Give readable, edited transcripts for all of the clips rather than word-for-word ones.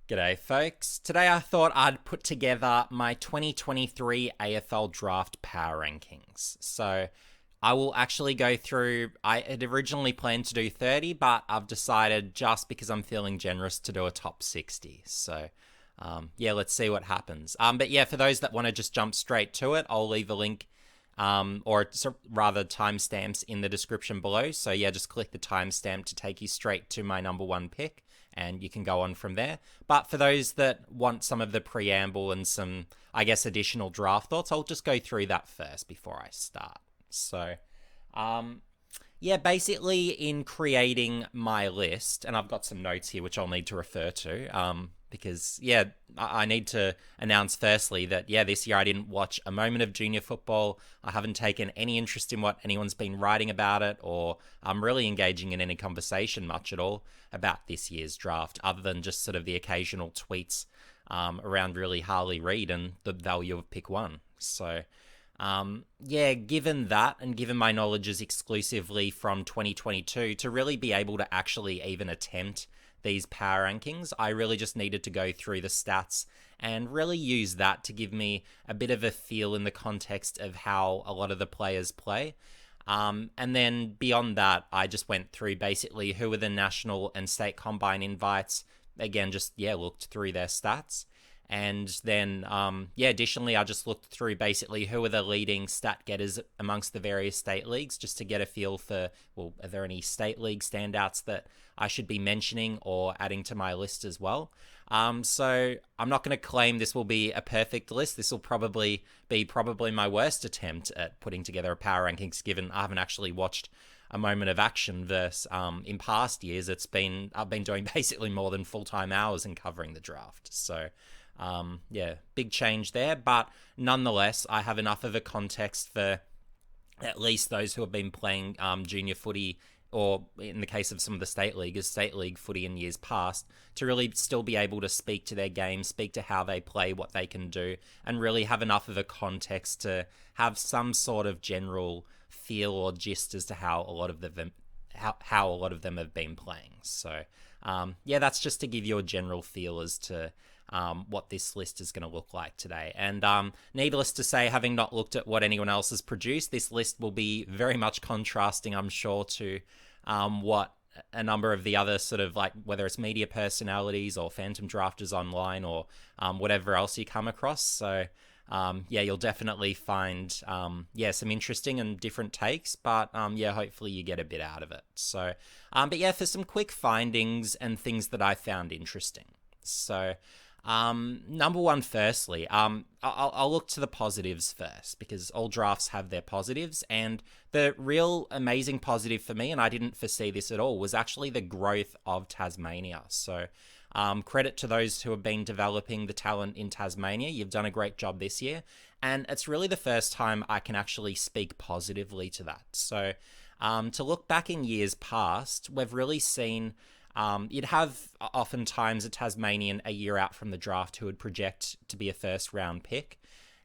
G'day, folks. Today I thought I'd put together my 2023 AFL Draft Power Rankings. So I will actually go through. I had originally planned to do 30, but I've decided just because I'm feeling generous to do a top 60. So yeah, let's see what happens. But yeah, for those that want to just jump straight to it, I'll leave a link or rather timestamps in the description below. So yeah, just click the timestamp to take you straight to my number one pick, and you can go on from there. But for those that want some of the preamble and some, I guess, additional draft thoughts, I'll just go through that first before I start. So, yeah, basically in creating my list, and I've got some notes here which I'll need to refer to, because, yeah, I need to announce firstly that, yeah, this year I didn't watch a moment of junior football. I haven't taken any interest in what anyone's been writing about it, or I'm really engaging in any conversation much at all about this year's draft, other than just sort of the occasional tweets around really Harley Reid and the value of pick one. So, yeah, given that, and given my knowledge is exclusively from 2022, to really be able to actually even attempt these power rankings, I really just needed to go through the stats and really use that to give me a bit of a feel in the context of how a lot of the players play. And then beyond that, I just went through basically who were the national and state combine invites. Again, just, yeah, looked through their stats. And then, yeah, additionally, I just looked through basically who are the leading stat getters amongst the various state leagues, just to get a feel for, well, are there any state league standouts that I should be mentioning or adding to my list as well? So I'm not going to claim this will be a perfect list. This will probably be my worst attempt at putting together a power rankings, given I haven't actually watched a moment of action versus in past years. I've been doing basically more than full-time hours in covering the draft. So yeah, big change there, but nonetheless, I have enough of a context for at least those who have been playing junior footy, or in the case of some of the state league footy in years past, to really still be able to speak to their game, speak to how they play, what they can do, and really have enough of a context to have some sort of general feel or gist as to how a lot of them have been playing. So yeah, that's just to give you a general feel as to what this list is going to look like today. And needless to say, having not looked at what anyone else has produced, this list will be very much contrasting, I'm sure, to what a number of the other sort of, like, whether it's media personalities or phantom drafters online or whatever else you come across. So yeah, you'll definitely find yeah, some interesting and different takes, but yeah, hopefully you get a bit out of it. So but yeah, for some quick findings and things that I found interesting. So number one, firstly, I'll look to the positives first, because all drafts have their positives, and the real amazing positive for me, and I didn't foresee this at all, was actually the growth of Tasmania. So credit to those who have been developing the talent in Tasmania. You've done a great job this year, and it's really the first time I can actually speak positively to that. So to look back in years past, we've really seen you'd have oftentimes a Tasmanian a year out from the draft who would project to be a first round pick.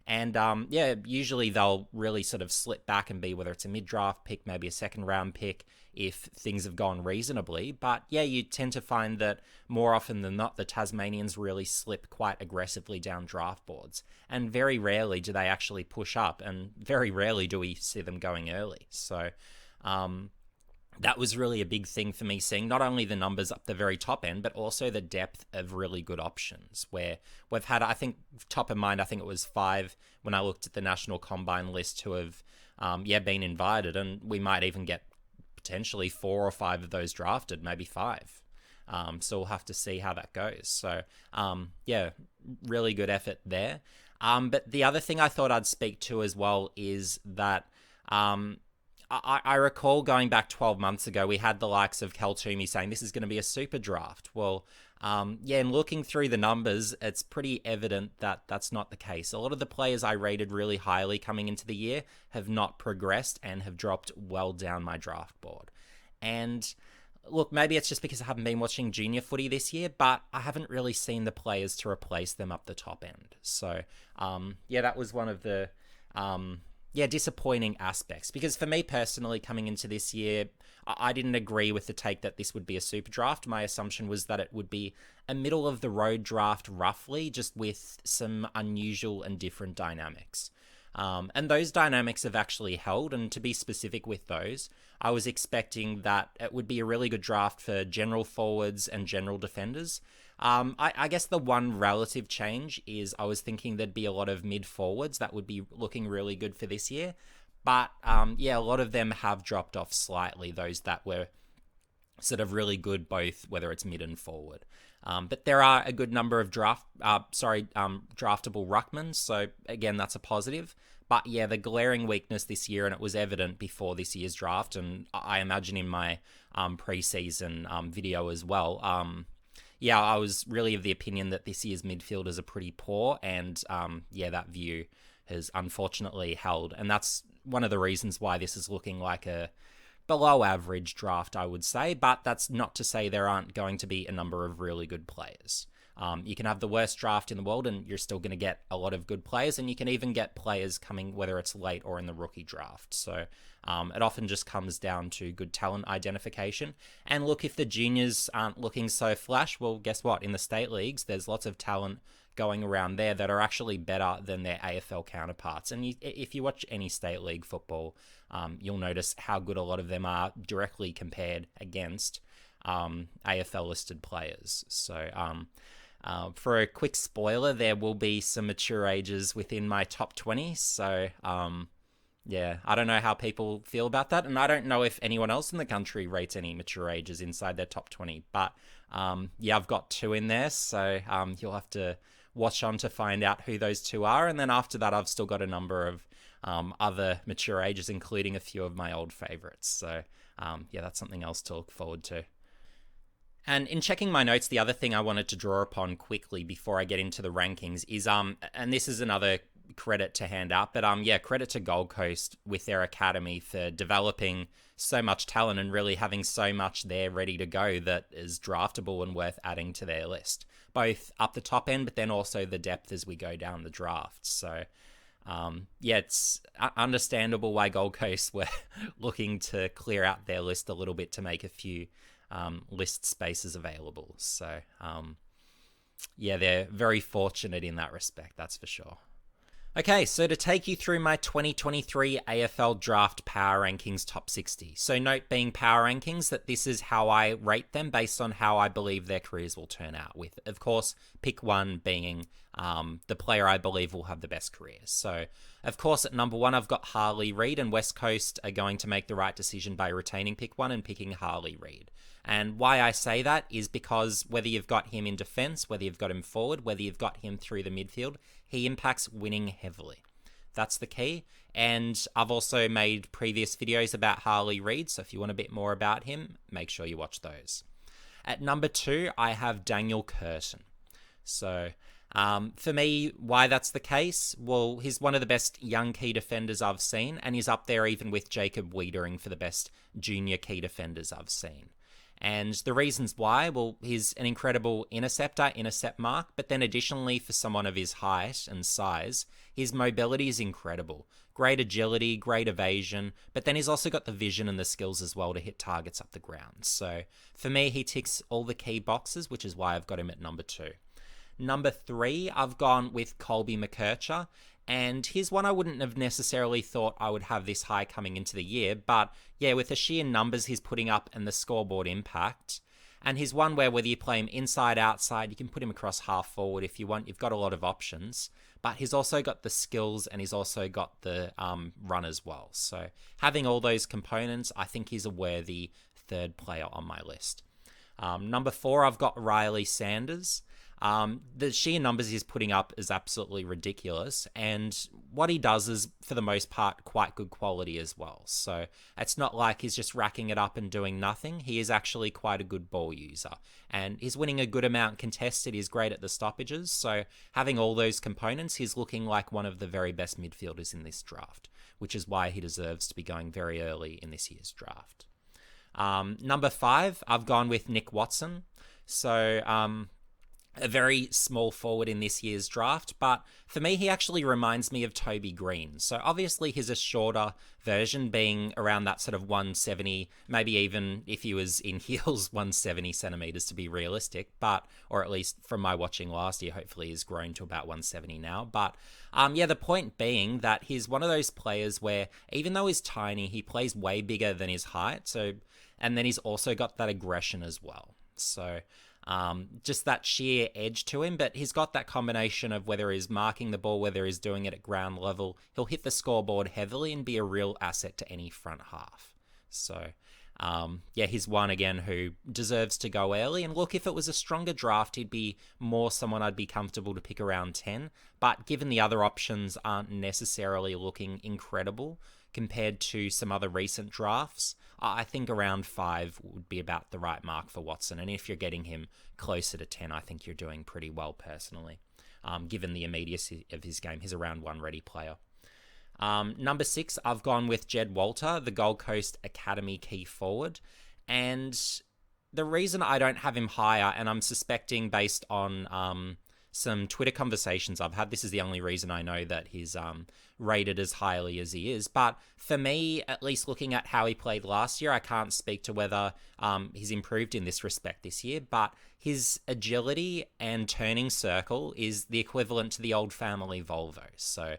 And yeah, usually they'll really sort of slip back and be, whether it's a mid-draft pick, maybe a second round pick, if things have gone reasonably. But yeah, you tend to find that more often than not, the Tasmanians really slip quite aggressively down draft boards. And very rarely do they actually push up, and very rarely do we see them going early. So that was really a big thing for me, seeing not only the numbers up the very top end, but also the depth of really good options, where we've had, I think, top of mind, I think it was 5 when I looked at the National Combine list who have, yeah, been invited, and we might even get potentially 4 or 5 of those drafted, maybe 5. So we'll have to see how that goes. So, yeah, really good effort there. But the other thing I thought I'd speak to as well is that, I recall going back 12 months ago, we had the likes of Kel Toomey saying this is going to be a super draft. Well, yeah, and looking through the numbers, it's pretty evident that that's not the case. A lot of the players I rated really highly coming into the year have not progressed and have dropped well down my draft board. And look, maybe it's just because I haven't been watching junior footy this year, but I haven't really seen the players to replace them up the top end. So, yeah, that was one of the yeah, disappointing aspects. Because for me personally, coming into this year, I didn't agree with the take that this would be a super draft. My assumption was that it would be a middle of the road draft, roughly, just with some unusual and different dynamics. And those dynamics have actually held. And to be specific with those, I was expecting that it would be a really good draft for general forwards and general defenders. I guess the one relative change is I was thinking there'd be a lot of mid forwards that would be looking really good for this year. But yeah, a lot of them have dropped off slightly, those that were sort of really good, both whether it's mid and forward. But there are a good number of draftable ruckmans, so again, that's a positive. But yeah, the glaring weakness this year, and it was evident before this year's draft, and I imagine in my preseason video as well. Yeah, I was really of the opinion that this year's midfielders are pretty poor, and yeah, that view has unfortunately held, and that's one of the reasons why this is looking like a below average draft, I would say, but that's not to say there aren't going to be a number of really good players. You can have the worst draft in the world and you're still going to get a lot of good players, and you can even get players coming whether it's late or in the rookie draft. So it often just comes down to good talent identification. And look, if the juniors aren't looking so flash, well, guess what? In the state leagues, there's lots of talent going around there that are actually better than their AFL counterparts. And if you watch any state league football, you'll notice how good a lot of them are directly compared against AFL listed players. So for a quick spoiler, there will be some mature ages within my top 20. So yeah, I don't know how people feel about that, and I don't know if anyone else in the country rates any mature ages inside their top 20. But yeah, I've got two in there, so you'll have to watch on to find out who those two are. And then after that, I've still got a number of other mature ages, including a few of my old favorites. So yeah, that's something else to look forward to. And in checking my notes, the other thing I wanted to draw upon quickly before I get into the rankings is, and this is another credit to hand out, but yeah, credit to Gold Coast with their academy for developing so much talent and really having so much there ready to go that is draftable and worth adding to their list, both up the top end, but then also the depth as we go down the draft. So yeah, it's understandable why Gold Coast were looking to clear out their list a little bit to make a few list spaces available. So yeah, they're very fortunate in that respect, that's for sure. Okay, so to take you through my 2023 AFL Draft Power Rankings Top 60. So note, being power rankings, that this is how I rate them based on how I believe their careers will turn out, with, of course, pick one being the player I believe will have the best career. So, of course, at number one, I've got Harley Reid, and West Coast are going to make the right decision by retaining pick one and picking Harley Reid. And why I say that is because whether you've got him in defence, whether you've got him forward, whether you've got him through the midfield, he impacts winning heavily. That's the key. And I've also made previous videos about Harley Reid, so if you want a bit more about him, make sure you watch those. At number two, I have Daniel Curtin. So for me, why that's the case? Well, he's one of the best young key defenders I've seen, and he's up there even with Jacob Wiedering for the best junior key defenders I've seen. And the reasons why, well, he's an incredible intercept mark, but then additionally, for someone of his height and size, his mobility is incredible. Great agility, great evasion, but then he's also got the vision and the skills as well to hit targets up the ground. So for me, he ticks all the key boxes, which is why I've got him at number two. Number three, I've gone with Colby McKercher. And here's one I wouldn't have necessarily thought I would have this high coming into the year. But yeah, with the sheer numbers he's putting up and the scoreboard impact. And he's one where whether you play him inside, outside, you can put him across half forward if you want. You've got a lot of options. But he's also got the skills and he's also got the run as well. So having all those components, I think he's a worthy third player on my list. Number four, I've got Riley Sanders. The sheer numbers he's putting up is absolutely ridiculous, and what he does is, for the most part, quite good quality as well. So it's not like he's just racking it up and doing nothing. He is actually quite a good ball user, and he's winning a good amount contested. He's great at the stoppages, so having all those components, he's looking like one of the very best midfielders in this draft, which is why he deserves to be going very early in this year's draft. Number five, I've gone with Nick Watson. So a very small forward in this year's draft, but for me, he actually reminds me of Toby Green. So obviously, he's a shorter version, being around that sort of 170, maybe even if he was in heels, 170 centimeters to be realistic, but, or at least from my watching last year, hopefully he's grown to about 170 now. But yeah, the point being that he's one of those players where even though he's tiny, he plays way bigger than his height. So, and then he's also got that aggression as well. So, just that sheer edge to him, but he's got that combination of whether he's marking the ball, whether he's doing it at ground level, he'll hit the scoreboard heavily and be a real asset to any front half. So, yeah, he's one again who deserves to go early. And look, if it was a stronger draft, he'd be more someone I'd be comfortable to pick around 10. But given the other options aren't necessarily looking incredible compared to some other recent drafts, I think around 5 would be about the right mark for Watson. And if you're getting him closer to 10, I think you're doing pretty well personally, given the immediacy of his game. He's a round 1 ready player. Number 6, I've gone with Jed Walter, the Gold Coast Academy key forward. And the reason I don't have him higher, and I'm suspecting based on some Twitter conversations I've had, this is the only reason I know that he's rated as highly as he is. But for me, at least looking at how he played last year, I can't speak to whether he's improved in this respect this year, but his agility and turning circle is the equivalent to the old family Volvo. So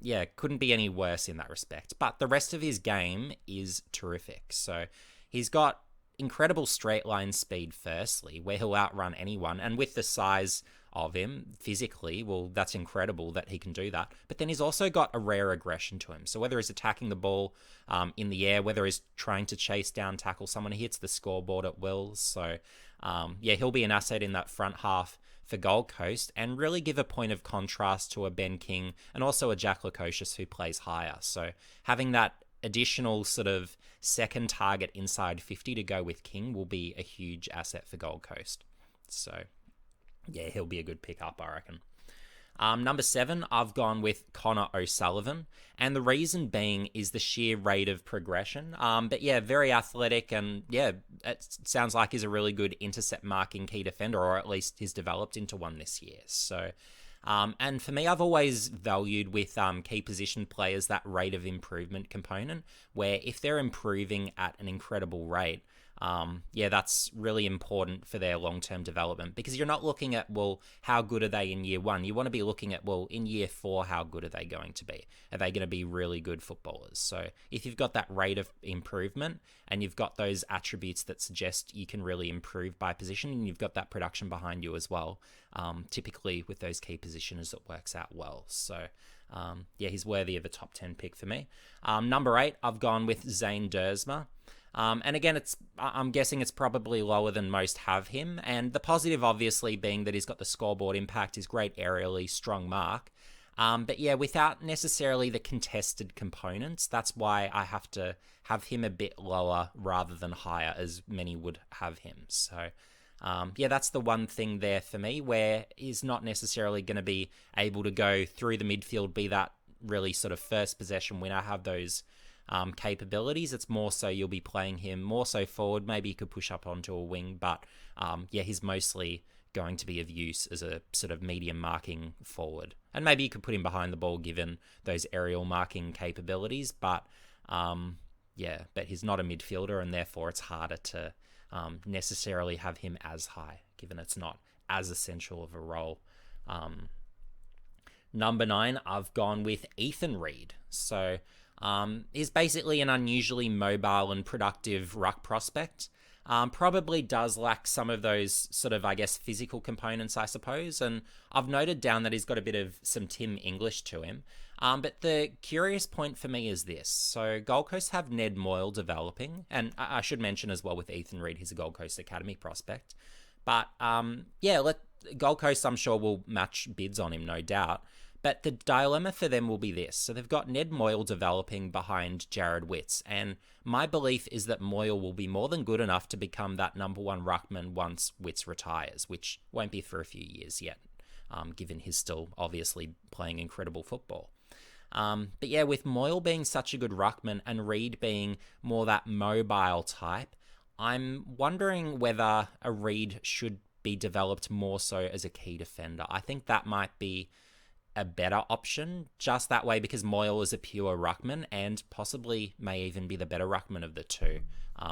yeah, couldn't be any worse in that respect. But the rest of his game is terrific. So he's got incredible straight line speed, firstly, where he'll outrun anyone. And with the size of him physically, well, that's incredible that he can do that. But then he's also got a rare aggression to him. So whether he's attacking the ball in the air, whether he's trying to chase down, tackle someone, he hits the scoreboard at will. So yeah, he'll be an asset in that front half for Gold Coast and really give a point of contrast to a Ben King and also a Jack Lukosius who plays higher. So having that additional sort of second target inside 50 to go with King will be a huge asset for Gold Coast. So yeah, he'll be a good pickup, I reckon. Number 7, I've gone with Connor O'Sullivan, and the reason being is the sheer rate of progression. But yeah, very athletic, and yeah, it sounds like he's a really good intercept marking key defender, or at least he's developed into one this year. So, and for me, I've always valued with key position players that rate of improvement component, where if they're improving at an incredible rate, yeah, that's really important for their long-term development, because you're not looking at, well, how good are they in year 1? You want to be looking at, well, in year 4, how good are they going to be? Are they going to be really good footballers? So if you've got that rate of improvement and you've got those attributes that suggest you can really improve by position, and you've got that production behind you as well, typically with those key positioners, it works out well. So yeah, he's worthy of a top 10 pick for me. Number 8, I've gone with Zane Dersma. And again, I'm guessing it's probably lower than most have him. And the positive, obviously, being that he's got the scoreboard impact, he's great aerially, strong mark. But yeah, without necessarily the contested components, that's why I have to have him a bit lower rather than higher, as many would have him. So yeah, that's the one thing there for me, where he's not necessarily going to be able to go through the midfield, be that really sort of first possession winner, have those capabilities. It's more so you'll be playing him more so forward. Maybe he could push up onto a wing, but yeah, he's mostly going to be of use as a sort of medium marking forward. And maybe you could put him behind the ball given those aerial marking capabilities, but yeah, but he's not a midfielder, and therefore it's harder to necessarily have him as high, given it's not as essential of a role. Number 9, I've gone with Ethan Reed. So he's basically an unusually mobile and productive ruck prospect. Probably does lack some of those sort of, I guess, physical components, I suppose. And I've noted down that he's got a bit of some Tim English to him. But the curious point for me is this. So Gold Coast have Ned Moyle developing. And I should mention as well with Ethan Reed, he's a Gold Coast Academy prospect. But yeah, Gold Coast, I'm sure, will match bids on him, no doubt. But the dilemma for them will be this. So they've got Ned Moyle developing behind Jared Witts. And my belief is that Moyle will be more than good enough to become that number 1 ruckman once Witts retires, which won't be for a few years yet, given he's still obviously playing incredible football. But yeah, with Moyle being such a good ruckman and Reed being more that mobile type, I'm wondering whether a Reed should be developed more so as a key defender. I think that might be a better option just that way, because Moyle is a pure ruckman and possibly may even be the better ruckman of the two.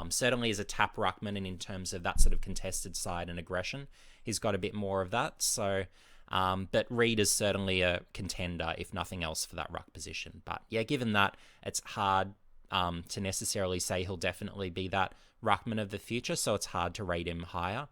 Certainly as a tap ruckman, and in terms of that sort of contested side and aggression, he's got a bit more of that. So, but Reed is certainly a contender, if nothing else, for that ruck position. But yeah, given that, it's hard to necessarily say he'll definitely be that ruckman of the future, so it's hard to rate him higher.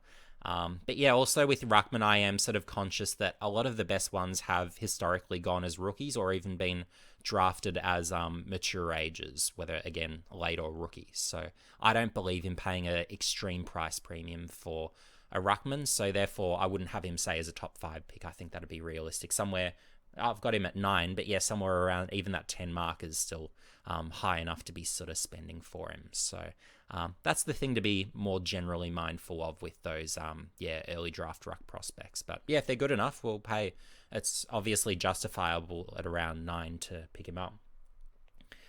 But yeah, also with ruckman, I am sort of conscious that a lot of the best ones have historically gone as rookies or even been drafted as mature ages, whether, again, late or rookies. So I don't believe in paying an extreme price premium for a ruckman, so therefore I wouldn't have him, say, as a top 5 pick. I think that'd be realistic. Somewhere, I've got him at 9, but yeah, somewhere around even that 10 mark is still high enough to be sort of spending for him. So that's the thing to be more generally mindful of with those early draft ruck prospects. But yeah, if they're good enough, we'll pay. It's obviously justifiable at around 9 to pick him up.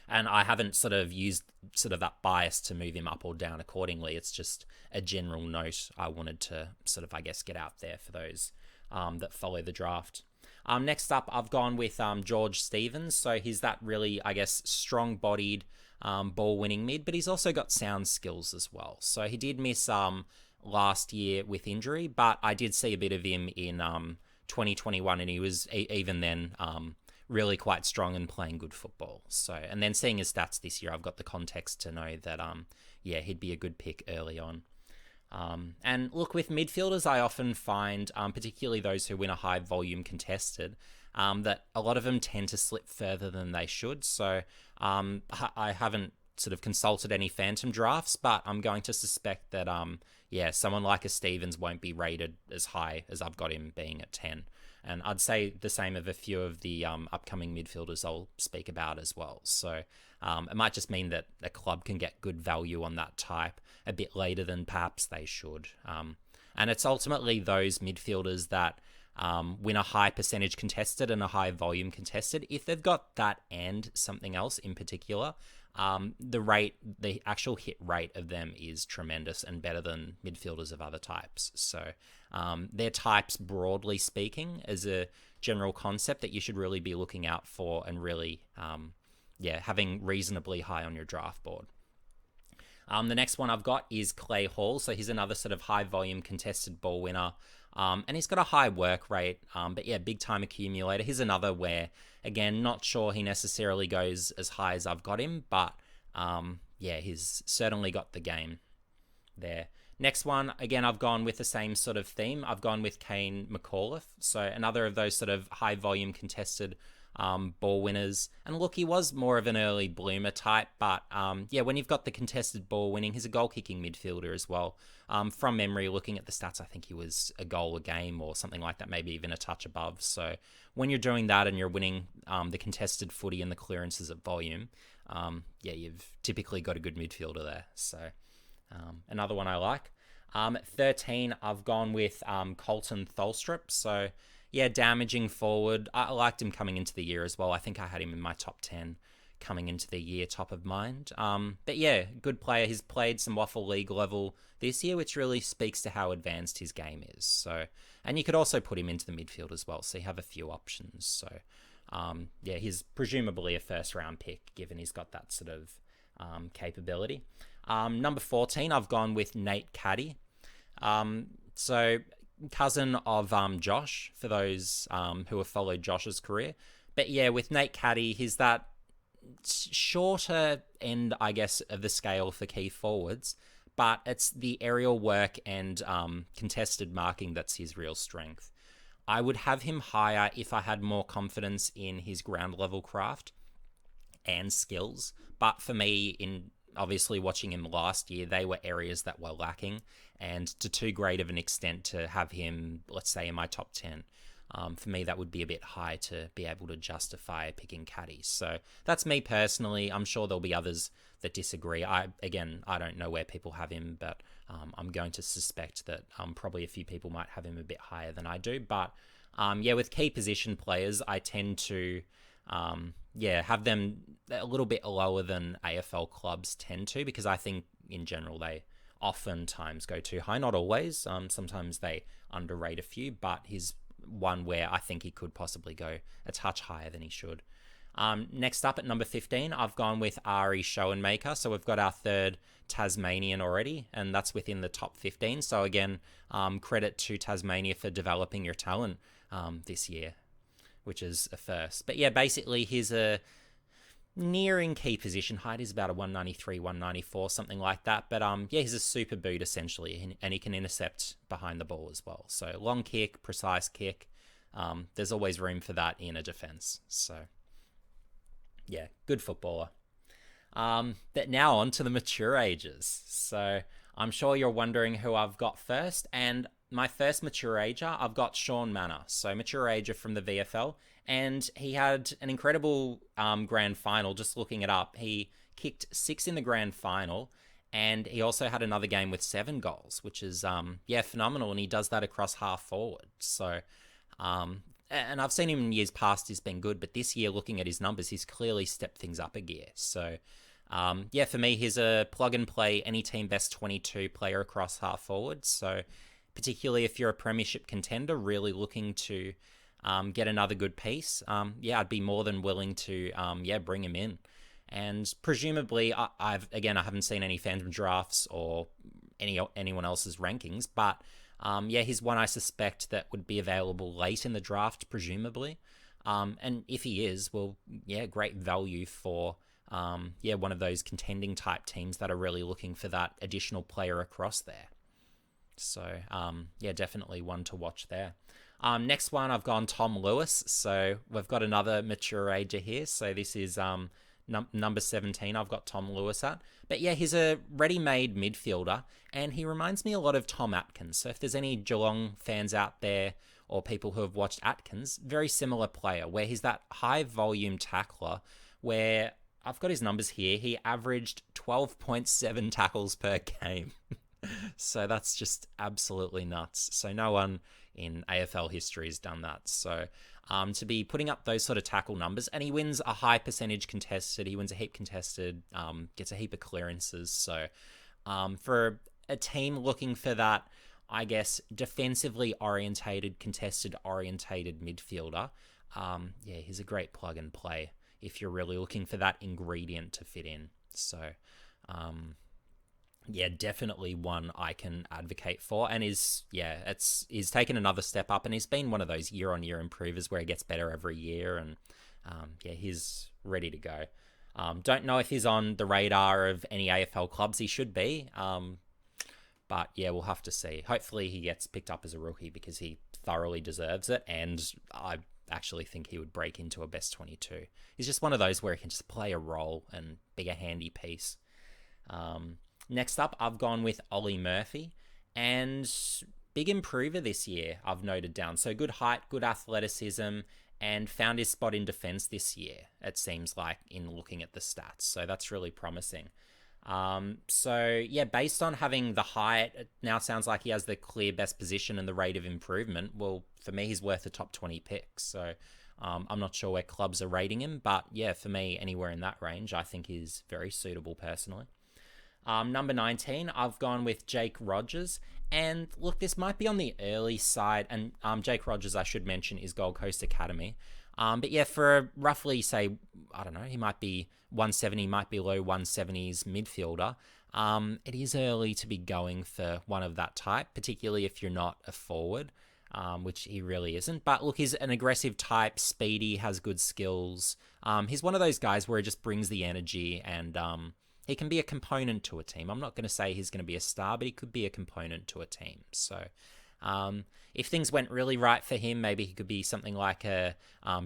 And I haven't sort of used sort of that bias to move him up or down accordingly. It's just a general note I wanted to sort of, I guess, get out there for those that follow the draft. Next up, I've gone with George Stevens. So he's that really, I guess, strong-bodied ball-winning mid, but he's also got sound skills as well. So he did miss last year with injury, but I did see a bit of him in 2021, and he was even then really quite strong and playing good football. So, and then seeing his stats this year, I've got the context to know that he'd be a good pick early on. And look, with midfielders, I often find, particularly those who win a high volume contested, that a lot of them tend to slip further than they should. So I haven't sort of consulted any phantom drafts, but I'm going to suspect that, someone like a Stevens won't be rated as high as I've got him being at 10. And I'd say the same of a few of the upcoming midfielders I'll speak about as well. So it might just mean that a club can get good value on that type a bit later than perhaps they should. And it's ultimately those midfielders that win a high percentage contested and a high volume contested. If they've got that and something else in particular, the actual hit rate of them is tremendous and better than midfielders of other types. So they're types, broadly speaking, as a general concept that you should really be looking out for and really, having reasonably high on your draft board. The next one I've got is Clay Hall. So he's another sort of high volume contested ball winner. And he's got a high work rate, but yeah, big time accumulator. Here's another where, again, not sure he necessarily goes as high as I've got him, but he's certainly got the game there. Next one, again, I've gone with the same sort of theme. I've gone with Kane McAuliffe. So another of those sort of high volume contested ball winners. And look, he was more of an early bloomer type, but when you've got the contested ball winning, he's a goal kicking midfielder as well. From memory, looking at the stats, I think he was a goal a game or something like that, maybe even a touch above. So when you're doing that and you're winning the contested footy and the clearances at volume, you've typically got a good midfielder there. So another one I like. At 13, I've gone with Colton Tholstrup. So yeah, damaging forward. I liked him coming into the year as well. I think I had him in my top 10 coming into the year, top of mind. But yeah, good player. He's played some Waffle League level this year, which really speaks to how advanced his game is. So, and you could also put him into the midfield as well. So you have a few options. So he's presumably a first round pick, given he's got that sort of capability. Number 14, I've gone with Nate Caddy. So cousin of Josh, for those who have followed Josh's career. But yeah, with Nate Caddy, he's that shorter end, I guess, of the scale for key forwards, but it's the aerial work and contested marking that's his real strength. I would have him higher if I had more confidence in his ground level craft and skills, but for me, in obviously watching him last year, they were areas that were lacking, and to too great of an extent to have him, let's say, in my top 10. For me, that would be a bit high to be able to justify picking Caddy. So that's me personally. I'm sure there'll be others that disagree. I don't know where people have him, but I'm going to suspect that probably a few people might have him a bit higher than I do. But with key position players, I tend to have them a little bit lower than AFL clubs tend to, because I think in general they oftentimes go too high. Not always. Sometimes they underrate a few, but he's one where I think he could possibly go a touch higher than he should. Next up at number 15, I've gone with Ari Schoenmaker. So we've got our third Tasmanian already, and that's within the top 15. So again, credit to Tasmania for developing your talent this year, which is a first. But yeah, basically he's a nearing key position height. Is about a 193, 194, something like that. But yeah, he's a super boot essentially, and he can intercept behind the ball as well. So long kick, precise kick. There's always room for that in a defense. So yeah, good footballer. But now on to the mature ages. So I'm sure you're wondering who I've got first. And my first mature ager, I've got Sean Manor. So mature ager from the VFL. And he had an incredible grand final. Just looking it up, he kicked 6 in the grand final. And he also had another game with 7 goals, which is, phenomenal. And he does that across half forward. So, and I've seen him in years past, he's been good. But this year, looking at his numbers, he's clearly stepped things up a gear. So, for me, he's a plug and play, any team best 22 player across half forward. So, particularly if you're a premiership contender, really looking to get another good piece, I'd be more than willing to, bring him in. And presumably, I haven't seen any Phantom drafts or anyone else's rankings, but he's one I suspect that would be available late in the draft, presumably. And if he is, great value for one of those contending type teams that are really looking for that additional player across there. So definitely one to watch there. Next one, I've gone Tom Lewis. So we've got another mature ager here. So this is number 17. I've got Tom Lewis at. But yeah, he's a ready-made midfielder, and he reminds me a lot of Tom Atkins. So if there's any Geelong fans out there or people who have watched Atkins, very similar player, where he's that high-volume tackler, where I've got his numbers here. He averaged 12.7 tackles per game. So that's just absolutely nuts. So no one in AFL history has done that. So to be putting up those sort of tackle numbers, and he wins a high percentage contested, he wins a heap contested, gets a heap of clearances. So for a team looking for that, I guess, defensively orientated, contested orientated midfielder, he's a great plug and play if you're really looking for that ingredient to fit in. So definitely one I can advocate for, and he's taken another step up, and he's been one of those year-on-year improvers where he gets better every year, and he's ready to go. Don't know if he's on the radar of any AFL clubs. He should be, but we'll have to see. Hopefully he gets picked up as a rookie because he thoroughly deserves it, and I actually think he would break into a best 22. He's just one of those where he can just play a role and be a handy piece. Next up, I've gone with Ollie Murphy, and big improver this year, I've noted down. So good height, good athleticism, and found his spot in defense this year, it seems like, in looking at the stats. So that's really promising. Based on having the height, it now sounds like he has the clear best position and the rate of improvement. Well, for me, he's worth a top 20 pick. So I'm not sure where clubs are rating him, but for me, anywhere in that range, I think he's very suitable personally. Number 19, I've gone with Jake Rogers. And look, this might be on the early side. And Jake Rogers, I should mention, is Gold Coast Academy. For roughly, say, I don't know, he might be 170, might be low 170s midfielder. It is early to be going for one of that type, particularly if you're not a forward, which he really isn't. But look, he's an aggressive type, speedy, has good skills. He's one of those guys where he just brings the energy, and he can be a component to a team. I'm not going to say he's going to be a star, but he could be a component to a team. So if things went really right for him, maybe he could be something like a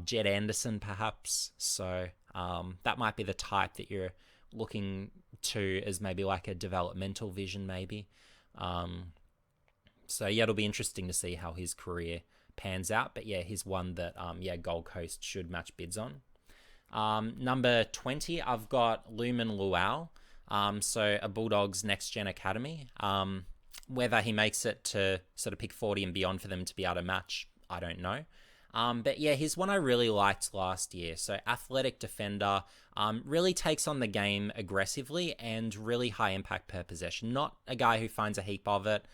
Jed Anderson, perhaps. So that might be the type that you're looking to as maybe like a developmental vision, maybe. It'll be interesting to see how his career pans out. But he's one that Gold Coast should match bids on. Number 20, I've got Lumen Luau, a Bulldogs Next Gen Academy. Whether he makes it to sort of pick 40 and beyond for them to be able to match, I don't know. But yeah, he's one I really liked last year. So athletic defender, really takes on the game aggressively and really high impact per possession. Not a guy who finds a heap of it.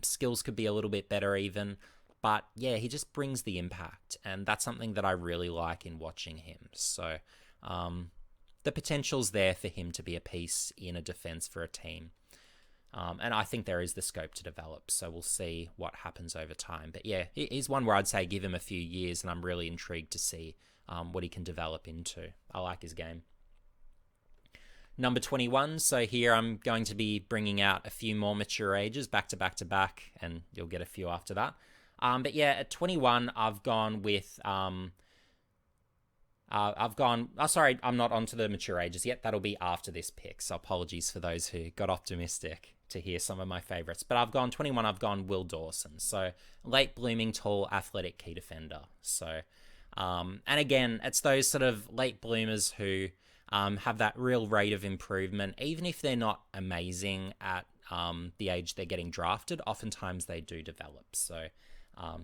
Skills could be a little bit better even. But yeah, he just brings the impact. And that's something that I really like in watching him. So the potential's there for him to be a piece in a defense for a team. And I think there is the scope to develop, so we'll see what happens over time. But yeah, he's one where I'd say give him a few years, and I'm really intrigued to see what he can develop into. I like his game. Number 21, so here I'm going to be bringing out a few more mature ages, back to back to back, and you'll get a few after that. But yeah, at 21, I've gone with... sorry, I'm not onto the mature ages yet. That'll be after this pick, so apologies for those who got optimistic to hear some of my favourites. But I've gone 21, I've gone Will Dawson. So late blooming, tall, athletic key defender. So, and again, it's those sort of late bloomers who have that real rate of improvement. Even if they're not amazing at the age they're getting drafted, oftentimes they do develop. So,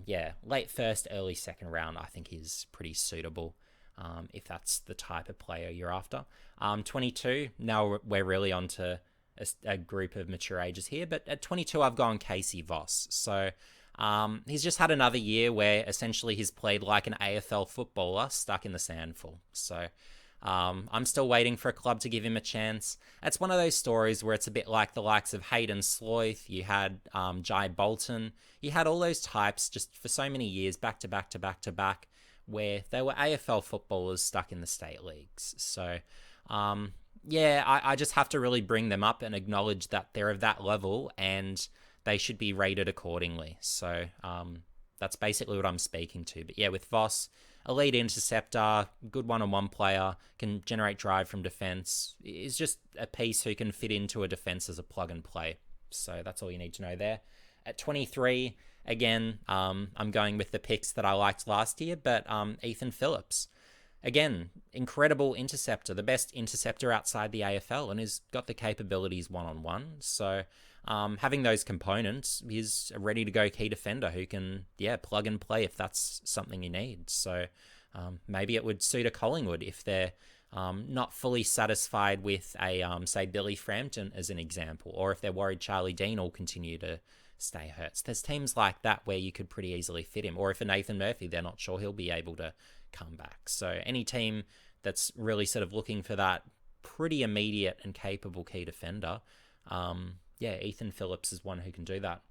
yeah, late first, early second round, I think is pretty suitable. If that's the type of player you're after. 22, now we're really on to a group of mature ages here, but at 22 I've gone Casey Voss. So he's just had another year where essentially he's played like an AFL footballer stuck in the sandful. So I'm still waiting for a club to give him a chance. It's one of those stories where it's a bit like the likes of Hayden Sloyth, you had Jai Bolton, you had all those types just for so many years, back to back to back to back, where they were AFL footballers stuck in the state leagues. So, yeah, I just have to really bring them up and acknowledge that they're of that level and they should be rated accordingly. So, that's basically what I'm speaking to. But yeah, with Voss, a lead interceptor, good one-on-one player, can generate drive from defense, is just a piece who can fit into a defense as a plug and play. So that's all you need to know there. At 23, again, I'm going with the picks that I liked last year, but Ethan Phillips. Again, incredible interceptor, the best interceptor outside the AFL, and has got the capabilities one-on-one. So having those components, he's a ready-to-go key defender who can, plug and play if that's something you need. So maybe it would suit a Collingwood if they're not fully satisfied with a, say, Billy Frampton as an example, or if they're worried Charlie Dean will continue to stay hurt. So there's teams like that where you could pretty easily fit him. Or if a Nathan Murphy, they're not sure he'll be able to come back. So any team that's really sort of looking for that pretty immediate and capable key defender, Ethan Phillips is one who can do that.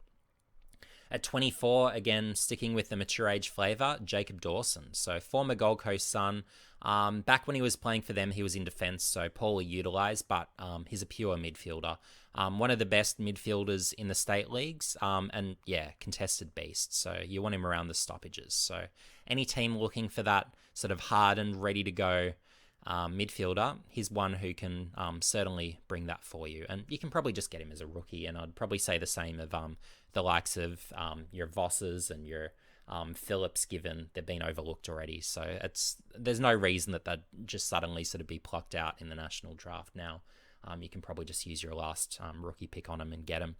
At 24, again, sticking with the mature age flavour, Jacob Dawson. So former Gold Coast Sun. Back when he was playing for them, he was in defence, so poorly utilised, but he's a pure midfielder. One of the best midfielders in the state leagues, and contested beast. So you want him around the stoppages. So any team looking for that sort of hardened, ready-to-go midfielder, he's one who can certainly bring that for you. And you can probably just get him as a rookie, and I'd probably say the same of the likes of your Vosses and your Phillips, given they've been overlooked already. So there's no reason that they'd just suddenly sort of be plucked out in the national draft now. You can probably just use your last rookie pick on him and get him.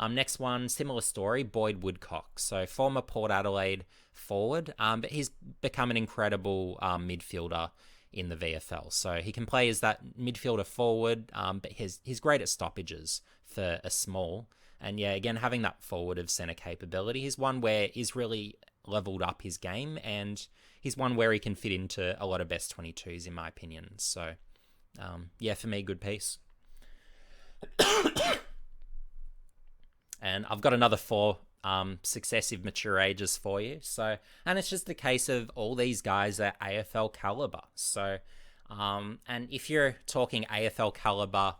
Next one, similar story, Boyd Woodcock. So former Port Adelaide forward, but he's become an incredible midfielder in the VFL. So he can play as that midfielder forward, but he's great at stoppages for a small. And again, having that forward of centre capability, he's one where he's really leveled up his game, and he's one where he can fit into a lot of best 22s, in my opinion. So, for me, good piece. And I've got another 4 successive mature ages for you. So, and it's just a case of all these guys are AFL caliber. So, and if you're talking AFL caliber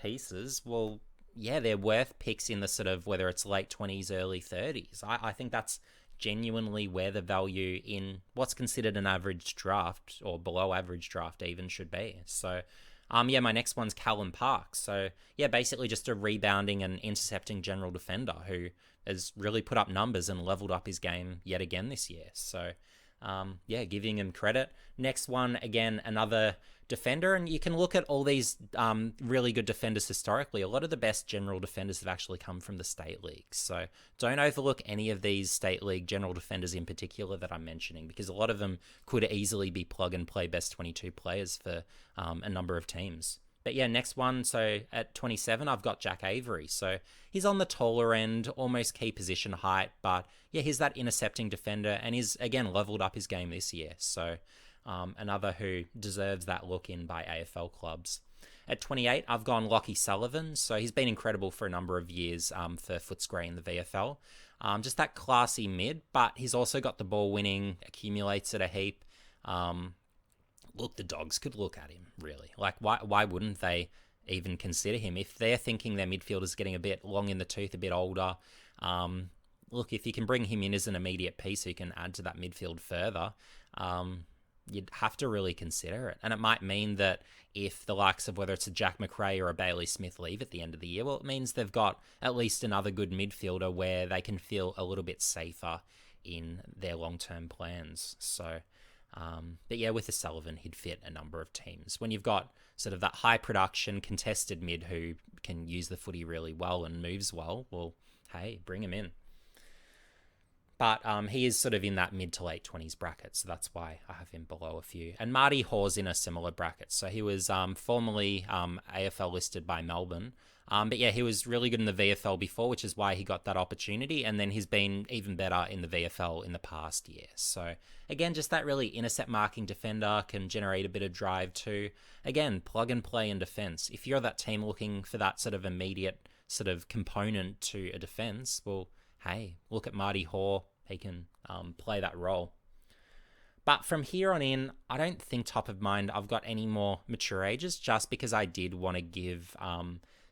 pieces, well, they're worth picks in the sort of, whether it's late 20s, early 30s. I think that's genuinely where the value in what's considered an average draft, or below average draft even, should be. So, my next one's Callum Park. So, basically just a rebounding and intercepting general defender who has really put up numbers and leveled up his game yet again this year. So, Yeah, giving him credit. Next one, again, another defender, and you can look at all these really good defenders historically. A lot of the best general defenders have actually come from the state leagues, so don't overlook any of these state league general defenders in particular that I'm mentioning, because a lot of them could easily be plug and play best 22 players for a number of teams. But yeah, next one, so at 27, I've got Jack Avery. So he's on the taller end, almost key position height, but yeah, he's that intercepting defender, and he's, again, leveled up his game this year. So another who deserves that look in by AFL clubs. At 28, I've gone Lockie Sullivan. So he's been incredible for a number of years for Footscray in the VFL. Just that classy mid, but he's also got the ball winning, accumulates at a heap. Look, the Dogs could look at him, really. Like, why wouldn't they even consider him? If they're thinking their midfielder's getting a bit long in the tooth, a bit older, look, if you can bring him in as an immediate piece who can add to that midfield further, you'd have to really consider it. And it might mean that if the likes of whether it's a Jack McRae or a Bailey Smith leave at the end of the year, well, it means they've got at least another good midfielder where they can feel a little bit safer in their long-term plans. So, but yeah, with a Sullivan, he'd fit a number of teams. When you've got sort of that high production contested mid who can use the footy really well and moves well, well, hey, bring him in. But he is sort of in that mid to late 20s bracket, so that's why I have him below a few. And Marty Hawes in a similar bracket. So he was formerly AFL listed by Melbourne. But yeah, he was really good in the VFL before, which is why he got that opportunity. And then he's been even better in the VFL in the past year. So again, just that really intercept marking defender, can generate a bit of drive too. Again, plug and play in defence. If you're that team looking for that sort of immediate sort of component to a defence, well, hey, look at Marty Hoare. He can play that role. But from here on in, I don't think top of mind I've got any more mature ages, just because I did want to give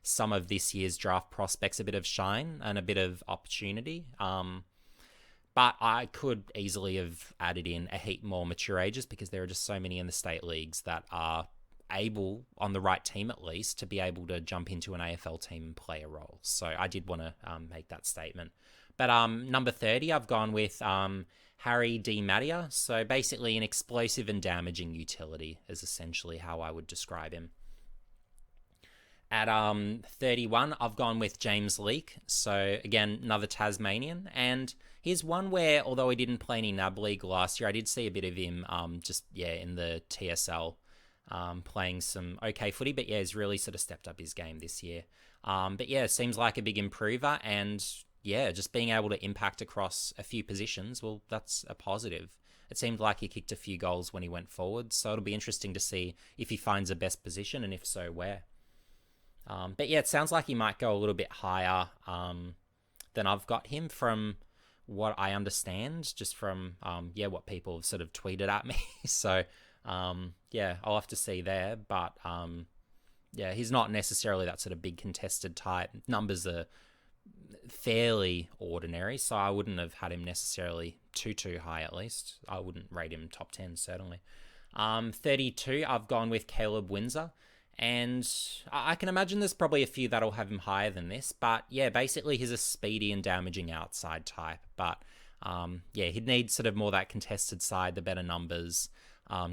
some of this year's draft prospects a bit of shine and a bit of opportunity. But I could easily have added in a heap more mature ages, because there are just so many in the state leagues that are able, on the right team at least, to be able to jump into an AFL team and play a role. So I did want to make that statement. But number 30, I've gone with Harry D. Mattia. So basically an explosive and damaging utility is essentially how I would describe him. At 31, I've gone with James Leake. So again, another Tasmanian. And here's one where, although he didn't play any NAB League last year, I did see a bit of him in the TSL playing some okay footy. But yeah, he's really sort of stepped up his game this year. But yeah, seems like a big improver, and yeah, just being able to impact across a few positions, well, that's a positive. It seemed like he kicked a few goals when he went forward, so it'll be interesting to see if he finds a best position, and if so, where. But yeah, it sounds like he might go a little bit higher than I've got him, from what I understand, just from what people have sort of tweeted at me. So yeah, I'll have to see there. But yeah, he's not necessarily that sort of big contested type. Numbers are fairly ordinary, so I wouldn't have had him necessarily too high. At least I wouldn't rate him top 10, certainly. 32, I've gone with Caleb Windsor, and I can imagine there's probably a few that'll have him higher than this, but yeah, basically he's a speedy and damaging outside type, but yeah, he'd need sort of more that contested side, the better numbers,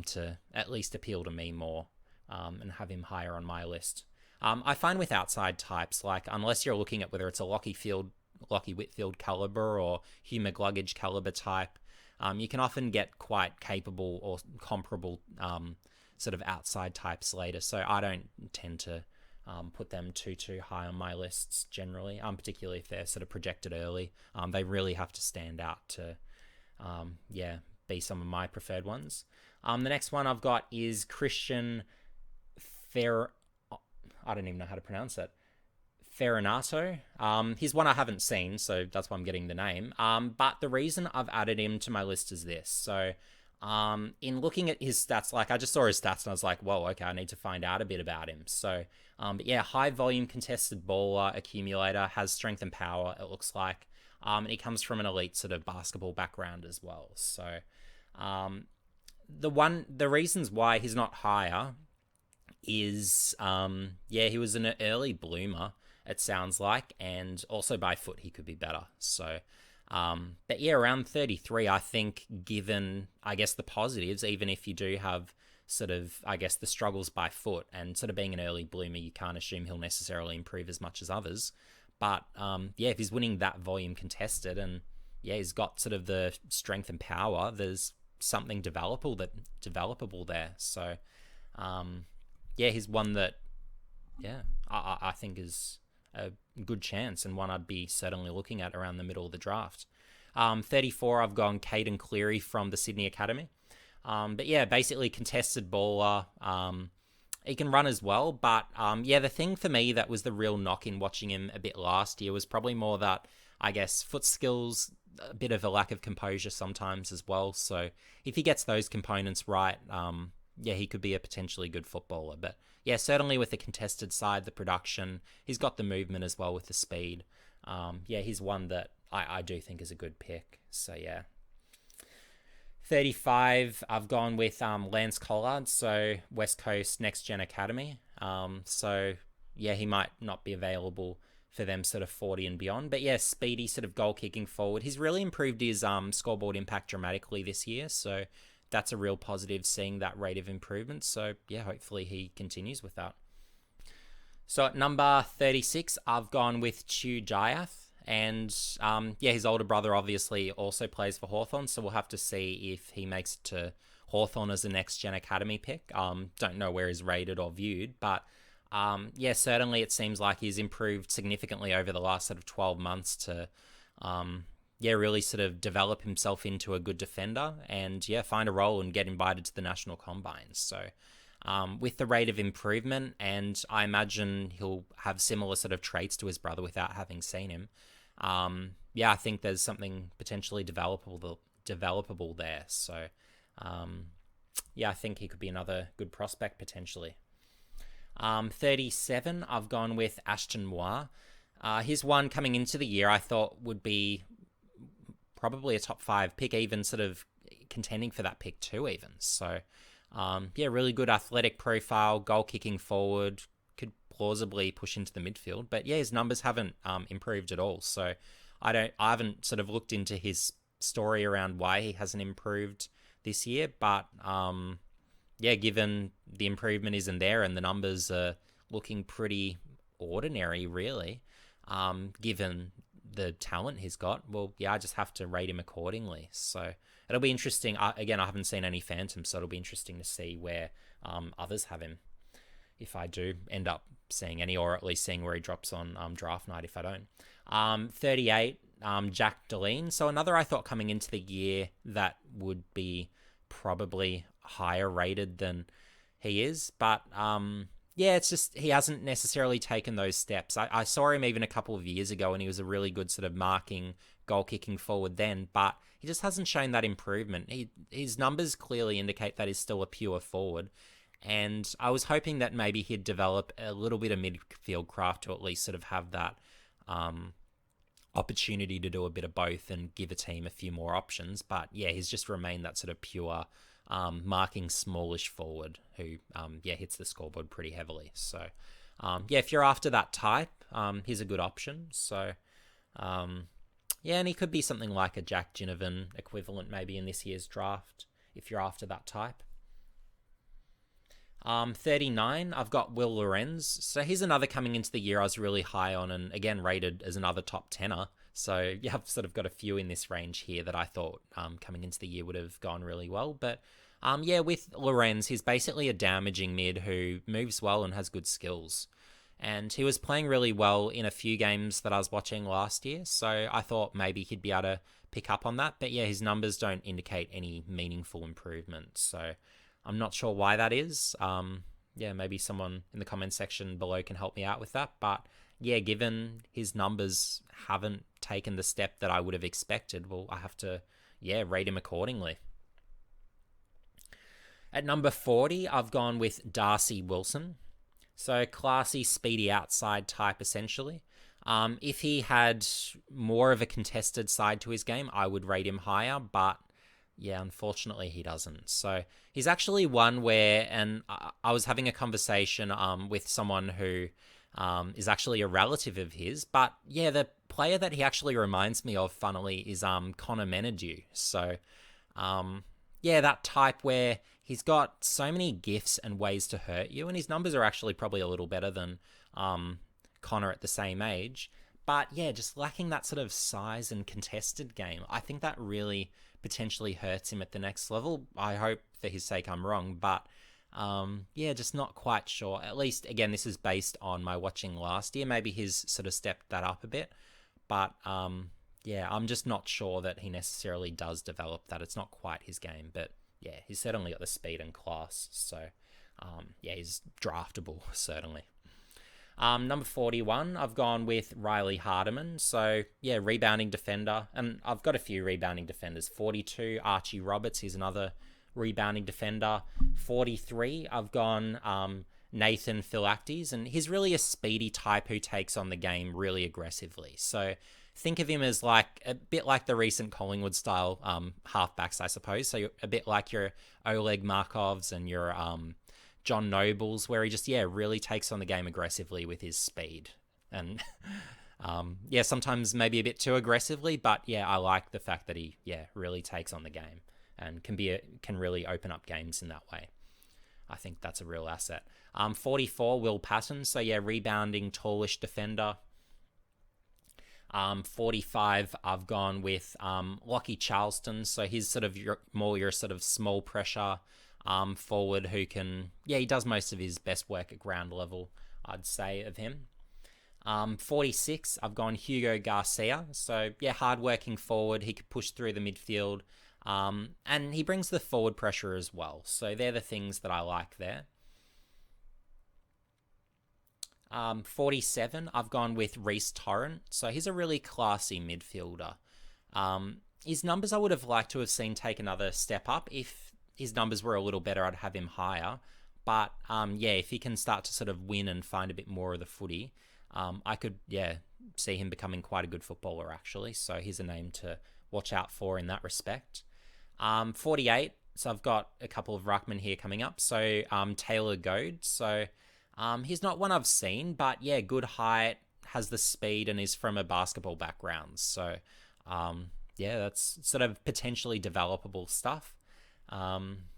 to at least appeal to me more, and have him higher on my list. I find with outside types, like, unless you're looking at whether it's a Lockie Whitfield caliber or Hugh McGluggage caliber type, you can often get quite capable or comparable sort of outside types later. So I don't tend to put them too high on my lists generally, particularly if they're sort of projected early. They really have to stand out to, be some of my preferred ones. The next one I've got is Christian I don't even know how to pronounce it. Ferranato. He's one I haven't seen, so that's why I'm getting the name. But the reason I've added him to my list is this. So, in looking at his stats, like, I just saw his stats and I was like, whoa, okay, I need to find out a bit about him. So, but yeah, high volume contested baller, accumulator, has strength and power, it looks like. And he comes from an elite sort of basketball background as well. So, the reasons why he's not higher is, he was an early bloomer, it sounds like, and also by foot he could be better. So But yeah, around 33, I think, given, I guess, the positives, even if you do have sort of, I guess, the struggles by foot and sort of being an early bloomer, you can't assume he'll necessarily improve as much as others. But yeah, if he's winning that volume contested and yeah, he's got sort of the strength and power, there's something developable there. So yeah, he's one that yeah, I think is a good chance and one I'd be certainly looking at around the middle of the draft. 34, I've gone Caden Cleary from the Sydney Academy. But yeah, basically contested baller. He can run as well, but yeah, the thing for me that was the real knock in watching him a bit last year was probably more that, I guess, foot skills, a bit of a lack of composure sometimes as well. So if he gets those components right, yeah, he could be a potentially good footballer. But yeah, certainly with the contested side, the production, he's got the movement as well with the speed. Yeah, he's one that I do think is a good pick. So yeah. 35, I've gone with Lance Collard, so West Coast Next Gen Academy. So yeah, he might not be available for them sort of 40 and beyond. But yeah, speedy sort of goal kicking forward. He's really improved his scoreboard impact dramatically this year. So that's a real positive, seeing that rate of improvement. So yeah, hopefully he continues with that. So at number 36, I've gone with Chu Jayath. And yeah, his older brother obviously also plays for Hawthorn, so we'll have to see if he makes it to Hawthorn as a next gen academy pick. Don't know where he's rated or viewed, but yeah, certainly it seems like he's improved significantly over the last sort of 12 months to yeah, really sort of develop himself into a good defender and yeah, find a role and get invited to the national combines. So with the rate of improvement, and I imagine he'll have similar sort of traits to his brother without having seen him. Yeah, I think there's something potentially developable there. So, yeah, I think he could be another good prospect potentially. 37, I've gone with Ashton Moir. His one coming into the year I thought would be probably a top 5 pick, even sort of contending for that pick too, even. So, yeah, really good athletic profile, goal kicking forward, could plausibly push into the midfield. But yeah, his numbers haven't improved at all. So I haven't sort of looked into his story around why he hasn't improved this year. But yeah, given the improvement isn't there and the numbers are looking pretty ordinary, really, given the talent he's got, well, yeah, I just have to rate him accordingly. So it'll be interesting. Again, I haven't seen any Phantoms, so it'll be interesting to see where others have him. If I do end up seeing any, or at least seeing where he drops on draft night if I don't. 38, Jack Deline. So another I thought coming into the year that would be probably higher rated than he is. But yeah, it's just he hasn't necessarily taken those steps. I saw him even a couple of years ago and he was a really good sort of marking, goal kicking forward then, but he just hasn't shown that improvement. His numbers clearly indicate that he's still a pure forward. And I was hoping that maybe he'd develop a little bit of midfield craft to at least sort of have that opportunity to do a bit of both and give a team a few more options. But yeah, he's just remained that sort of pure marking smallish forward who yeah, hits the scoreboard pretty heavily. So yeah, if you're after that type, he's a good option. So yeah, and he could be something like a Jack Ginnivan equivalent maybe in this year's draft if you're after that type. 39, I've got Will Lorenz. So he's another coming into the year I was really high on and again rated as another top tenner. So yeah, I've sort of got a few in this range here that I thought coming into the year would have gone really well. But yeah, with Lorenz, he's basically a damaging mid who moves well and has good skills. And he was playing really well in a few games that I was watching last year. So I thought maybe he'd be able to pick up on that. But yeah, his numbers don't indicate any meaningful improvement. So I'm not sure why that is. Yeah, maybe someone in the comment section below can help me out with that. But yeah, given his numbers haven't taken the step that I would have expected, well, I have to, yeah, rate him accordingly. At number 40, I've gone with Darcy Wilson. So classy, speedy outside type, essentially. If he had more of a contested side to his game, I would rate him higher, but yeah, unfortunately he doesn't. So he's actually one where, and I was having a conversation with someone who is actually a relative of his. But yeah, the player that he actually reminds me of, funnily, is Connor Menadue. So yeah, that type where he's got so many gifts and ways to hurt you, and his numbers are actually probably a little better than Connor at the same age. But yeah, just lacking that sort of size and contested game. I think that really potentially hurts him at the next level. I hope for his sake I'm wrong, but yeah, just not quite sure. At least, again, this is based on my watching last year. Maybe he's sort of stepped that up a bit. But yeah, I'm just not sure that he necessarily does develop that. It's not quite his game, but yeah, he's certainly got the speed and class. So yeah, he's draftable, certainly. Number 41, I've gone with Riley Hardiman. So, yeah, rebounding defender. And I've got a few rebounding defenders. 42, Archie Roberts. He's another rebounding defender. 43, I've gone Nathan Philactes. And he's really a speedy type who takes on the game really aggressively. So, think of him as like a bit like the recent Collingwood style halfbacks, I suppose. So, a bit like your Oleg Markovs and your John Nobles, where he just, yeah, really takes on the game aggressively with his speed. And, yeah, sometimes maybe a bit too aggressively, but, yeah, I like the fact that he, yeah, really takes on the game and can really open up games in that way. I think that's a real asset. 44, Will Patton. So, yeah, rebounding, tallish defender. 45, I've gone with Lockie Charleston. So, he's sort of your sort of small pressure forward who can, yeah, he does most of his best work at ground level, I'd say, of him. 46, I've gone Hugo Garcia. So, yeah, hard-working forward. He could push through the midfield. And he brings the forward pressure as well. So, they're the things that I like there. 47, I've gone with Reece Torrent. So, he's a really classy midfielder. His numbers I would have liked to have seen take another step up. If his numbers were a little better, I'd have him higher. But, yeah, if he can start to sort of win and find a bit more of the footy, I could, yeah, see him becoming quite a good footballer, actually. So he's a name to watch out for in that respect. 48, so I've got a couple of ruckmen here coming up. So Taylor Goad. So he's not one I've seen, but, yeah, good height, has the speed, and is from a basketball background. So, yeah, that's sort of potentially developable stuff.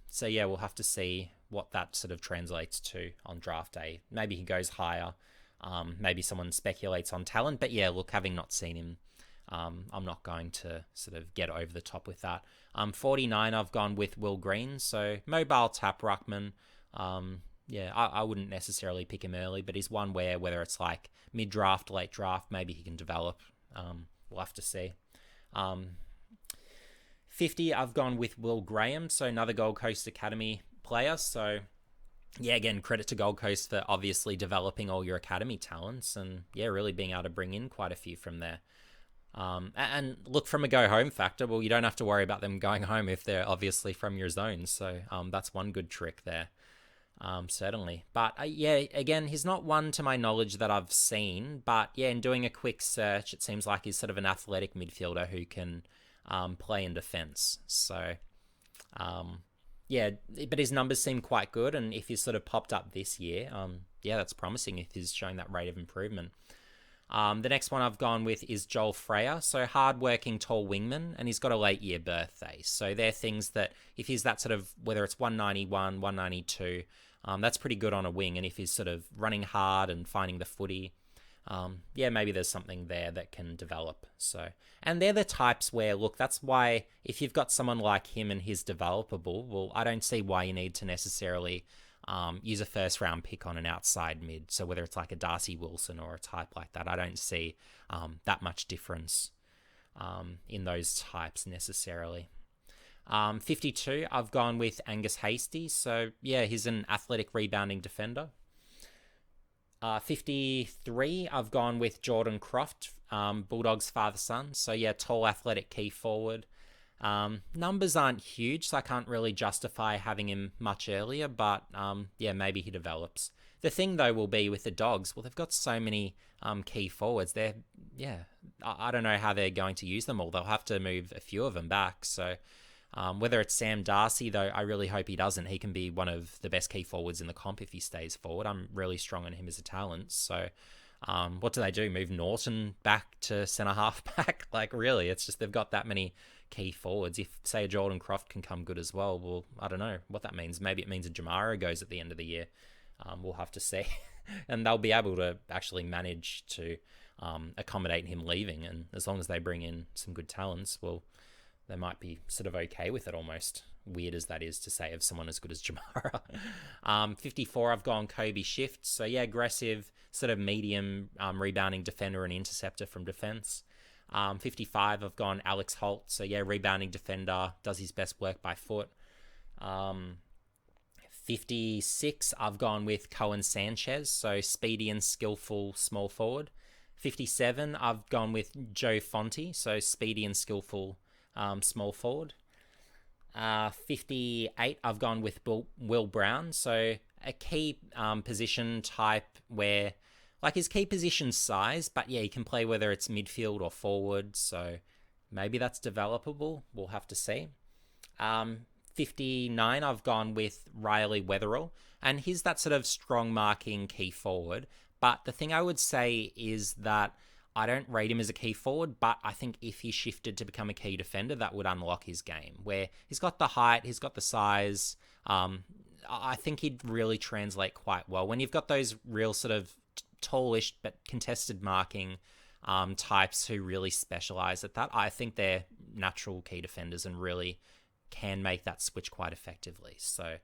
So yeah, we'll have to see what that sort of translates to on draft day. Maybe he goes higher. Maybe someone speculates on talent, but yeah, look, having not seen him, I'm not going to sort of get over the top with that. 49, I've gone with Will Green. So mobile tap ruckman. Yeah, I wouldn't necessarily pick him early, but he's one where whether it's like mid draft, late draft, maybe he can develop. We'll have to see. 50, I've gone with Will Graham, so another Gold Coast Academy player. So, yeah, again, credit to Gold Coast for obviously developing all your academy talents and, yeah, really being able to bring in quite a few from there. And look, from a go-home factor, well, you don't have to worry about them going home if they're obviously from your zone. So that's one good trick there, certainly. But, yeah, again, he's not one to my knowledge that I've seen. But, yeah, in doing a quick search, it seems like he's sort of an athletic midfielder who can play in defense. So, yeah, but his numbers seem quite good, and if he's sort of popped up this year, yeah, that's promising if he's showing that rate of improvement. The next one I've gone with is Joel Freya, so hard-working tall wingman, and he's got a late year birthday. So they're things that if he's that sort of, whether it's 191, 192, that's pretty good on a wing, and if he's sort of running hard and finding the footy, yeah, maybe there's something there that can develop. So, and they're the types where, look, that's why if you've got someone like him and he's developable, well, I don't see why you need to necessarily use a first round pick on an outside mid. So whether it's like a Darcy Wilson or a type like that, I don't see that much difference in those types necessarily. 52, I've gone with Angus Hastie. So yeah, he's an athletic rebounding defender. 53, I've gone with Jordan Croft, Bulldogs' father-son. So yeah, tall, athletic key forward. Numbers aren't huge, so I can't really justify having him much earlier, but yeah, maybe he develops. The thing, though, will be with the Dogs, well, they've got so many key forwards. I don't know how they're going to use them all. They'll have to move a few of them back, so Whether it's Sam Darcy, though, I really hope he doesn't. He can be one of the best key forwards in the comp if he stays forward. I'm really strong on him as a talent. So what do they do? Move Norton back to centre half back? Like, really, it's just they've got that many key forwards. If, say, a Jordan Croft can come good as well, well, I don't know what that means. Maybe it means a Jamara goes at the end of the year. We'll have to see. And they'll be able to actually manage to accommodate him leaving. And as long as they bring in some good talents, well, they might be sort of okay with it almost. Weird as that is to say of someone as good as Jamara. 54, I've gone Kobe Shift. So yeah, aggressive, sort of medium rebounding defender and interceptor from defense. 55, I've gone Alex Holt. So yeah, rebounding defender, does his best work by foot. 56, I've gone with Cohen Sanchez. So speedy and skillful small forward. 57, I've gone with Joe Fonte. So speedy and skillful small forward. 58, I've gone with Will Brown. So a key position type where, like, his key position size, but yeah, he can play whether it's midfield or forward. So maybe that's developable. We'll have to see. 59, I've gone with Riley Weatherall. And he's that sort of strong marking key forward. But the thing I would say is that I don't rate him as a key forward, but I think if he shifted to become a key defender, that would unlock his game, where he's got the height, he's got the size. I think he'd really translate quite well. When you've got those real sort of tallish but contested marking types who really specialize at that, I think they're natural key defenders and really can make that switch quite effectively. So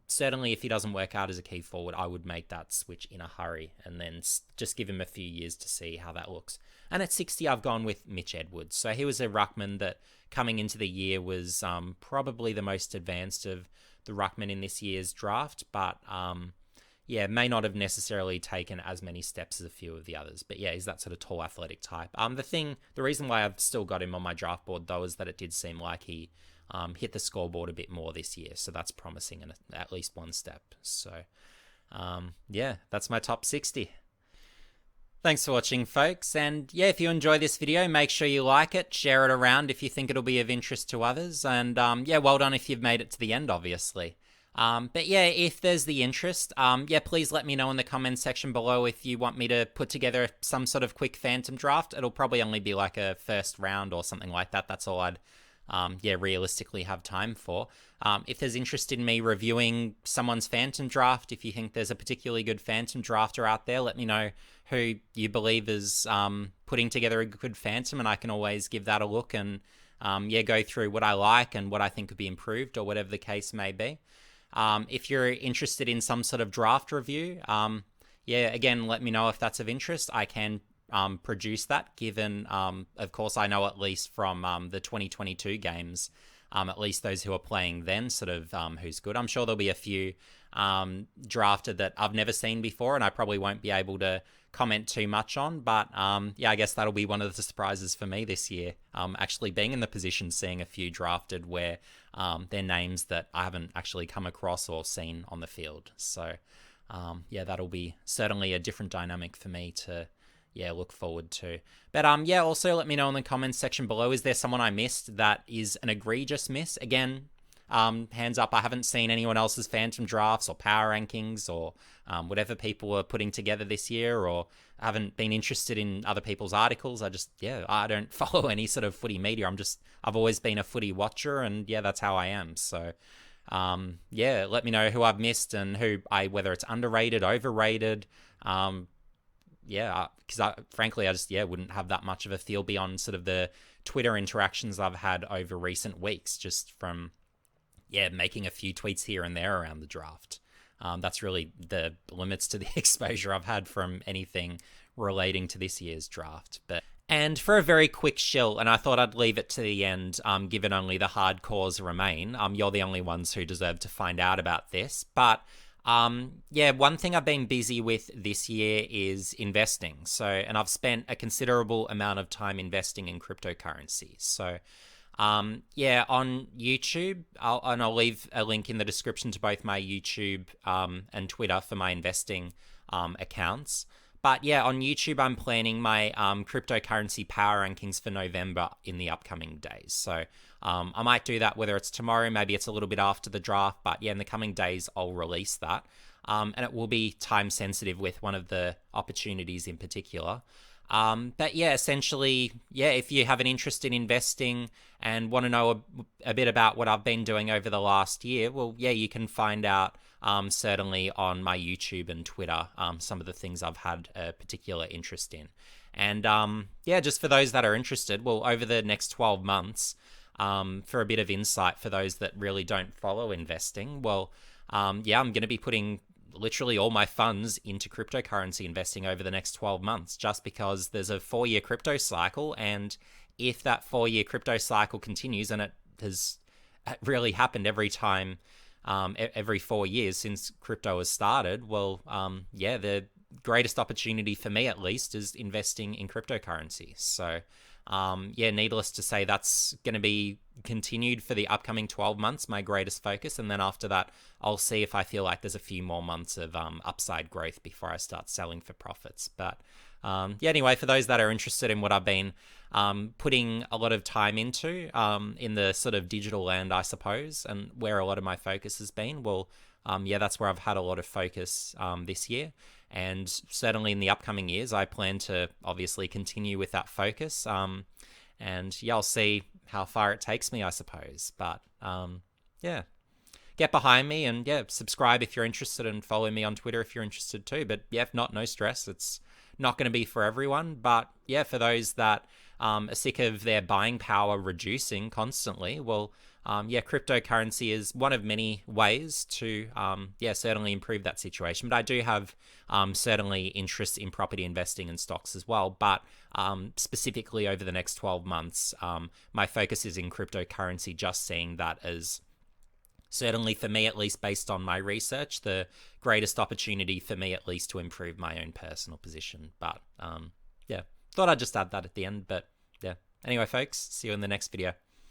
certainly if he doesn't work out as a key forward, I would make that switch in a hurry and then just give him a few years to see how that looks. And at 60, I've gone with Mitch Edwards. So he was a ruckman that coming into the year was probably the most advanced of the ruckmen in this year's draft, but yeah, may not have necessarily taken as many steps as a few of the others. But yeah, he's that sort of tall athletic type. The reason why I've still got him on my draft board though is that it did seem like he hit the scoreboard a bit more this year, so that's promising in at least one step. So yeah, that's my top 60. Thanks for watching, folks, and yeah, if you enjoy this video, make sure you like it, share it around if you think it'll be of interest to others, and yeah, well done if you've made it to the end, obviously. But yeah, if there's the interest, yeah, please let me know in the comments section below if you want me to put together some sort of quick Phantom draft. It'll probably only be like a first round or something like that. That's all I'd yeah, realistically have time for. If there's interest in me reviewing someone's Phantom draft, if you think there's a particularly good Phantom drafter out there, let me know who you believe is putting together a good Phantom, and I can always give that a look and yeah, go through what I like and what I think could be improved or whatever the case may be. If you're interested in some sort of draft review, yeah, again, let me know if that's of interest. I can produce that, given, of course, I know at least from the 2022 games, at least those who are playing then, sort of who's good. I'm sure there'll be a few drafted that I've never seen before, and I probably won't be able to comment too much on, but yeah, I guess that'll be one of the surprises for me this year, actually being in the position, seeing a few drafted where they're names that I haven't actually come across or seen on the field. So yeah, that'll be certainly a different dynamic for me to yeah, look forward to. But yeah, also let me know in the comments section below, is there someone I missed that is an egregious miss? Again, hands up, I haven't seen anyone else's Phantom drafts or power rankings or whatever people are putting together this year, or I haven't been interested in other people's articles. I don't follow any sort of footy media. I've always been a footy watcher, and yeah, that's how I am. So yeah, let me know who I've missed and whether it's underrated, overrated. Yeah, because frankly, I just, yeah, wouldn't have that much of a feel beyond sort of the Twitter interactions I've had over recent weeks, just from, yeah, making a few tweets here and there around the draft. That's really the limits to the exposure I've had from anything relating to this year's draft. And for a very quick shill, and I thought I'd leave it to the end, given only the hardcores remain. You're the only ones who deserve to find out about this, but yeah, one thing I've been busy with this year is investing. So, and I've spent a considerable amount of time investing in cryptocurrency. So, yeah, on YouTube, I'll leave a link in the description to both my YouTube and Twitter for my investing accounts. But yeah, on YouTube, I'm planning my cryptocurrency power rankings for November in the upcoming days. So I might do that, whether it's tomorrow, maybe it's a little bit after the draft. But yeah, in the coming days, I'll release that. And it will be time sensitive with one of the opportunities in particular. But yeah, essentially, yeah, if you have an interest in investing and want to know a bit about what I've been doing over the last year, well, yeah, you can find out certainly on my YouTube and Twitter some of the things I've had a particular interest in. And yeah, just for those that are interested, well, over the next 12 months, for a bit of insight for those that really don't follow investing, well, yeah, I'm going to be putting literally all my funds into cryptocurrency investing over the next 12 months, just because there's a 4-year crypto cycle. And if that 4-year crypto cycle continues, and it has really happened every time, every 4 years since crypto has started, well, yeah, the greatest opportunity for me at least is investing in cryptocurrency. So yeah, needless to say, that's going to be continued for the upcoming 12 months, my greatest focus. And then after that, I'll see if I feel like there's a few more months of upside growth before I start selling for profits. But yeah, anyway, for those that are interested in what I've been putting a lot of time into in the sort of digital land, I suppose, and where a lot of my focus has been, well, yeah, that's where I've had a lot of focus this year. And certainly in the upcoming years, I plan to obviously continue with that focus. And yeah, I'll see how far it takes me, I suppose. But yeah, get behind me and yeah, subscribe if you're interested and follow me on Twitter if you're interested too. But yeah, if not, no stress. It's not going to be for everyone. But yeah, for those that are sick of their buying power reducing constantly, well, yeah, cryptocurrency is one of many ways to, yeah, certainly improve that situation. But I do have certainly interest in property investing and stocks as well. But specifically over the next 12 months, my focus is in cryptocurrency, just seeing that as certainly for me, at least based on my research, the greatest opportunity for me at least to improve my own personal position. But yeah, thought I'd just add that at the end. But yeah, anyway, folks, see you in the next video.